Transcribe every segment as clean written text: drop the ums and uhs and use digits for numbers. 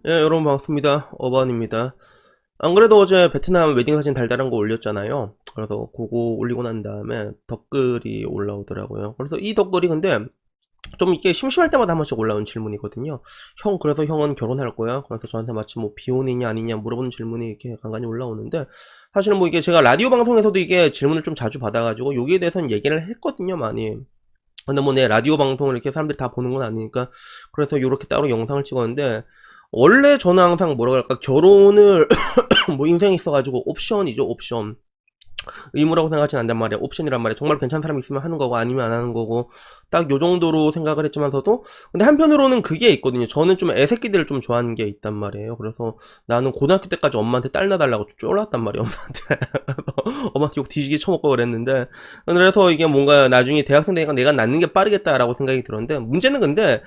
예, 여러분 반갑습니다. 어반입니다. 안 그래도 어제 베트남 웨딩 사진 달달한 거 올렸잖아요. 그래서 그거 올리고 난 다음에 댓글이 올라오더라고요. 그래서 이 댓글이 근데 좀 이게 심심할 때마다 한 번씩 올라온 질문이거든요. 형, 그래서 형은 결혼할 거야? 그래서 저한테 마치 뭐 비혼이냐 아니냐 물어보는 질문이 이렇게 간간히 올라오는데, 사실은 뭐 이게 제가 라디오 방송에서도 이게 질문을 좀 자주 받아가지고 여기에 대해서는 얘기를 했거든요, 많이. 근데 뭐 내 라디오 방송을 이렇게 사람들이 다 보는 건 아니니까 그래서 이렇게 따로 영상을 찍었는데, 원래 저는 항상 뭐라 그럴까, 결혼을 뭐 인생이 있어가지고 옵션이죠, 옵션. 의무라고 생각하진 않단 말이야. 옵션이란 말이야. 정말 괜찮은 사람이 있으면 하는 거고 아니면 안 하는 거고, 딱 요 정도로 생각을 했지만서도, 근데 한편으로는 그게 있거든요. 저는 좀 애새끼들을 좀 좋아하는 게 있단 말이에요. 그래서 나는 고등학교 때까지 엄마한테 딸 낳아달라고 쫄랐단 말이야, 엄마한테. 엄마한테 욕 뒤지게 쳐먹고 그랬는데, 그래서 이게 뭔가 나중에 대학생 되니까 내가 낳는 게 빠르겠다라고 생각이 들었는데, 문제는 근데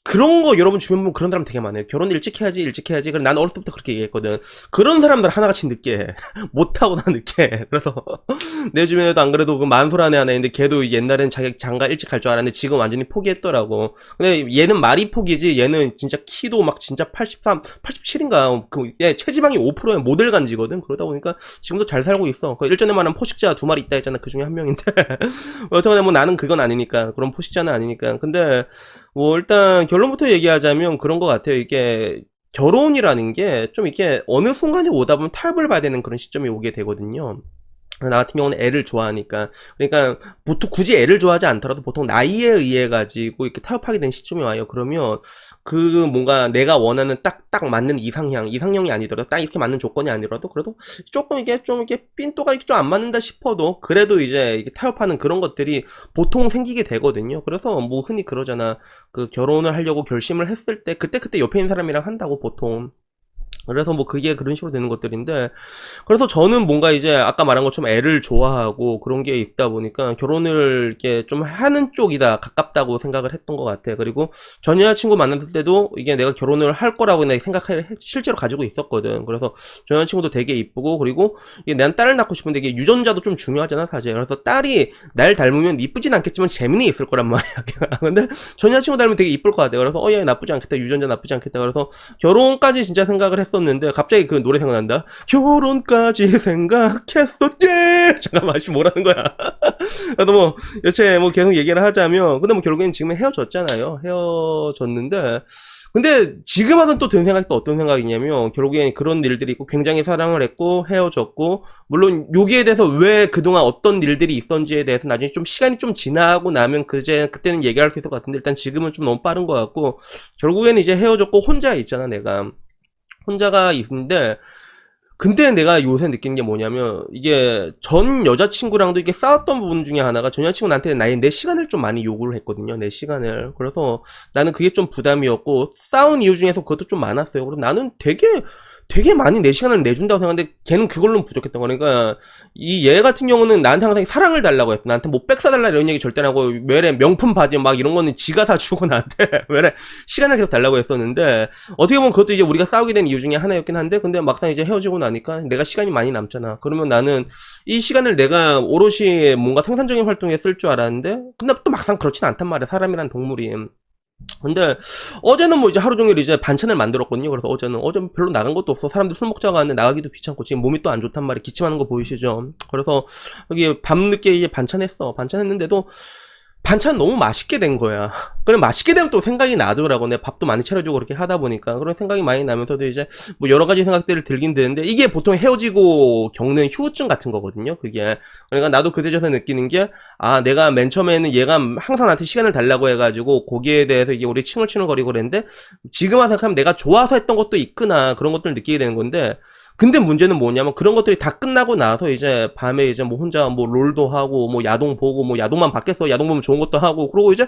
그런 거 여러분 주변 보면 그런 사람 되게 많아요. 결혼 일찍 해야지, 일찍 해야지. 그래, 난 어렸을 때부터 그렇게 얘기했거든. 그런 사람들 하나같이 늦게 해. 못하고 나 늦게 해. 그래서 내 주변에도 안 그래도 그 만소라는 하나 있는데, 걔도 옛날엔 자기 장가 일찍 갈 줄 알았는데 지금 완전히 포기했더라고. 근데 얘는 말이 포기지, 얘는 진짜 키도 막 진짜 83, 87인가, 얘 체지방이 5%의 모델 간지거든. 그러다 보니까 지금도 잘 살고 있어. 그 일전에 말한 포식자 2마리 있다 했잖아. 그 중에 한 명인데. 어쨌거나 뭐 나는 그건 아니니까. 그런 포식자는 아니니까. 근데 뭐 일단 결론부터 얘기하자면 그런 것 같아요. 이게 결혼이라는 게 좀 이렇게 어느 순간에 오다 보면 타협을 봐야 되는 그런 시점이 오게 되거든요. 나 같은 경우는 애를 좋아하니까. 그러니까 보통 굳이 애를 좋아하지 않더라도 보통 나이에 의해 가지고 이렇게 타협하게 된 시점이 와요. 그러면 그 뭔가 내가 원하는 딱 맞는 이상형이 아니더라도 딱 이렇게 맞는 조건이 아니더라도 그래도 조금 이게 좀 이렇게 삔또가 좀 안 맞는다 싶어도 그래도 이제 이렇게 타협하는 그런 것들이 보통 생기게 되거든요. 그래서 뭐 흔히 그러잖아. 그 결혼을 하려고 결심을 했을 때 그때 옆에 있는 사람이랑 한다고 보통. 그래서 뭐 그게 그런 식으로 되는 것들인데, 그래서 저는 뭔가 이제 아까 말한 것처럼 애를 좋아하고 그런 게 있다 보니까 결혼을 이렇게 좀 하는 쪽이다, 가깝다고 생각을 했던 것 같아. 그리고 전 여자친구 만났을 때도 이게 내가 결혼을 할 거라고 내가 생각을 실제로 가지고 있었거든. 그래서 전 여자친구도 되게 이쁘고, 그리고 이게 난 딸을 낳고 싶은데 이게 유전자도 좀 중요하잖아, 사실. 그래서 딸이 날 닮으면 이쁘진 않겠지만 재미는 있을 거란 말이야. 근데 전 여자친구 닮으면 되게 이쁠 것 같아. 그래서 얘 나쁘지 않겠다, 유전자 나쁘지 않겠다. 그래서 결혼까지 진짜 생각을 했었는데 갑자기 그 노래 생각난다. 결혼까지 생각했었지. 잠깐만, 씨 뭐라는 거야. 그래도 뭐 여체 뭐 계속 얘기를 하자면, 근데 뭐 결국엔 지금 헤어졌잖아요. 헤어졌는데, 근데 지금 와서는 또 든 생각이 또 어떤 생각이냐면, 결국엔 그런 일들이 있고 굉장히 사랑을 했고 헤어졌고, 물론 여기에 대해서 왜 그동안 어떤 일들이 있었는지에 대해서 나중에 좀 시간이 좀 지나고 나면 그때는 얘기할 수 있을 것 같은데, 일단 지금은 좀 너무 빠른 것 같고, 결국에는 이제 헤어졌고 혼자 있잖아, 내가. 혼자가 있는데, 근데 내가 요새 느낀 게 뭐냐면, 이게 전 여자친구랑도 이게 싸웠던 부분 중에 하나가, 전 여자친구 나한테 내 시간을 좀 많이 요구를 했거든요. 내 시간을. 그래서 나는 그게 좀 부담이었고, 싸운 이유 중에서 그것도 좀 많았어요. 그래서 나는 되게 많이 내 시간을 내준다고 생각하는데 걔는 그걸로는 부족했던 거니까, 이 얘 같은 경우는 나한테 항상 사랑을 달라고 했어. 나한테 뭐 백 사달라 이런 얘기 절대 안 하고, 왜래 명품 바지 막 이런 거는 지가 사주고 나한테 왜래 시간을 계속 달라고 했었는데, 어떻게 보면 그것도 이제 우리가 싸우게 된 이유 중에 하나였긴 한데, 근데 막상 이제 헤어지고 나니까 내가 시간이 많이 남잖아. 그러면 나는 이 시간을 내가 오롯이 뭔가 생산적인 활동에 쓸 줄 알았는데, 근데 또 막상 그렇진 않단 말이야, 사람이란 동물이. 근데 어제는 뭐 이제 하루 종일 이제 반찬을 만들었거든요. 그래서 어제는 별로 나간 것도 없어. 사람들 술 먹자고 하는데 나가기도 귀찮고 지금 몸이 또 안 좋단 말이야. 기침하는 거 보이시죠? 그래서 여기 밤늦게 이제 반찬했는데도 반찬 너무 맛있게 된 거야. 그래, 맛있게 되면 또 생각이 나더라고. 내가 밥도 많이 차려주고 그렇게 하다 보니까. 그런 생각이 많이 나면서도 이제 뭐 여러 가지 생각들을 들긴 드는데, 이게 보통 헤어지고 겪는 후유증 같은 거거든요, 그게. 그러니까 나도 그제서야 느끼는 게, 내가 맨 처음에는 얘가 항상 나한테 시간을 달라고 해가지고 거기에 대해서 이게 우리 칭얼칭얼거리고 그랬는데, 지금 와서 생각하면 내가 좋아서 했던 것도 있구나, 그런 것들을 느끼게 되는 건데, 근데 문제는 뭐냐면 그런 것들이 다 끝나고 나서 이제 밤에 이제 뭐 혼자 뭐 롤도 하고 뭐 야동 보고, 뭐 야동만 받겠어, 야동 보면 좋은 것도 하고, 그러고 이제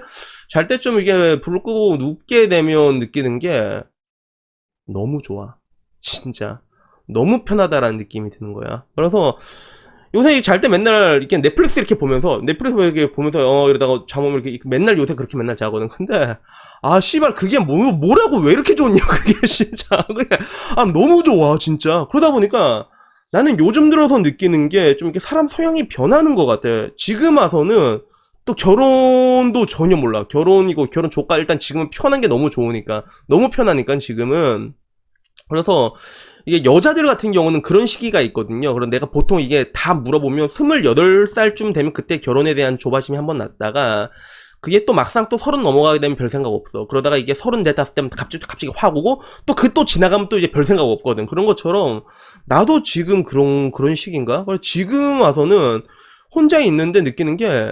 잘 때쯤 이게 불 끄고 눕게 되면 느끼는 게 너무 좋아. 진짜 너무 편하다라는 느낌이 드는 거야. 그래서 요새 잘 때 맨날 이렇게 넷플릭스 이렇게 보면서, 이렇게 보면서 이러다가 잠오면 이렇게 맨날 요새 그렇게 맨날 자거든. 근데 씨발 그게 뭐라고 왜 이렇게 좋냐 그게 진짜. 그게 너무 좋아 진짜. 그러다 보니까 나는 요즘 들어서 느끼는 게 좀 이렇게 사람 성향이 변하는 것 같아. 지금 와서는 또 결혼도 전혀 몰라. 결혼 조카 일단 지금은 편한 게 너무 좋으니까, 너무 편하니까 지금은. 그래서 이게 여자들 같은 경우는 그런 시기가 있거든요. 그럼 내가 보통 이게 다 물어보면 28살쯤 되면 그때 결혼에 대한 조바심이 한번 났다가 그게 또 막상 또 30 넘어가게 되면 별 생각 없어. 그러다가 이게 34, 5 되면 갑자기 확 오고 또 그 또 지나가면 또 이제 별 생각 없거든. 그런 것처럼 나도 지금 그런 시기인가? 그래서 지금 와서는 혼자 있는데 느끼는 게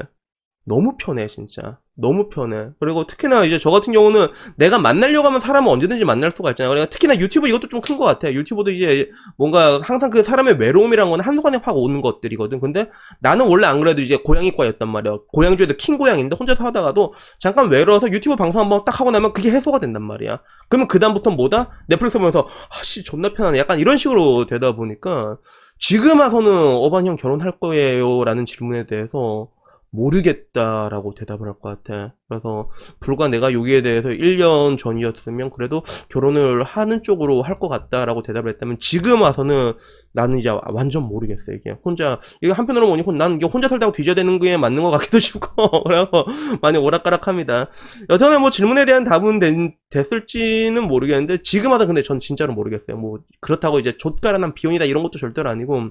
너무 편해, 진짜. 너무 편해. 그리고 특히나 이제 저 같은 경우는 내가 만나려고 하면 사람은 언제든지 만날 수가 있잖아요. 그러니까 특히나 유튜브 이것도 좀 큰 것 같아. 유튜브도 이제 뭔가 항상 그 사람의 외로움이란 건 한순간에 확 오는 것들이거든. 근데 나는 원래 안 그래도 이제 고양이과였단 말이야. 고양주에도 킹 고양인데 혼자서 하다가도 잠깐 외로워서 유튜브 방송 한번 딱 하고 나면 그게 해소가 된단 말이야. 그러면 그다음부터는 뭐다? 넷플릭스 보면서 아씨 존나 편하네. 약간 이런 식으로 되다 보니까 지금 와서는 어반 형 결혼할 거예요? 라는 질문에 대해서 모르겠다라고 대답을 할 것 같아. 그래서 불과 내가 여기에 대해서 1년 전이었으면 그래도 결혼을 하는 쪽으로 할 것 같다라고 대답을 했다면 지금 와서는 나는 이제 완전 모르겠어. 이게 혼자 이게 한편으로 보니 난 이게 혼자 살다가 뒤져야 되는 게 맞는 것 같기도 싶고 그래서 많이 오락가락합니다. 여전히 뭐 질문에 대한 답은 됐을지는 모르겠는데 지금 와서 근데 전 진짜로 모르겠어요. 뭐 그렇다고 이제 좆가라난 비혼이다 이런 것도 절대로 아니고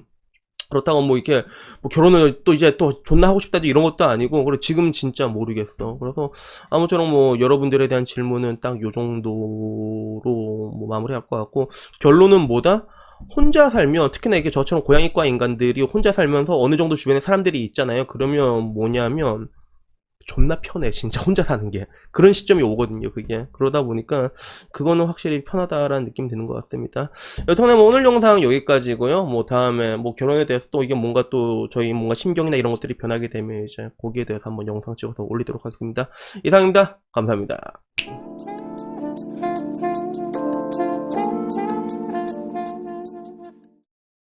그렇다고 뭐 이렇게 뭐 결혼을 또 이제 또 존나 하고 싶다도 이런 것도 아니고 그리고 지금 진짜 모르겠어. 그래서 아무쪼록 뭐 여러분들에 대한 질문은 딱 요 정도로 뭐 마무리할 것 같고 결론은 뭐다? 혼자 살면 특히나 이게 저처럼 고양이과 인간들이 혼자 살면서 어느 정도 주변에 사람들이 있잖아요. 그러면 뭐냐면 존나 편해 진짜 혼자 사는 게 그런 시점이 오거든요. 그게 그러다 보니까 그거는 확실히 편하다라는 느낌이 드는 것 같습니다. 여튼간에 뭐 오늘 영상 여기까지고요. 뭐 다음에 뭐 결혼에 대해서 또 이게 뭔가 또 저희 뭔가 심경이나 이런 것들이 변하게 되면 이제 거기에 대해서 한번 영상 찍어서 올리도록 하겠습니다. 이상입니다. 감사합니다.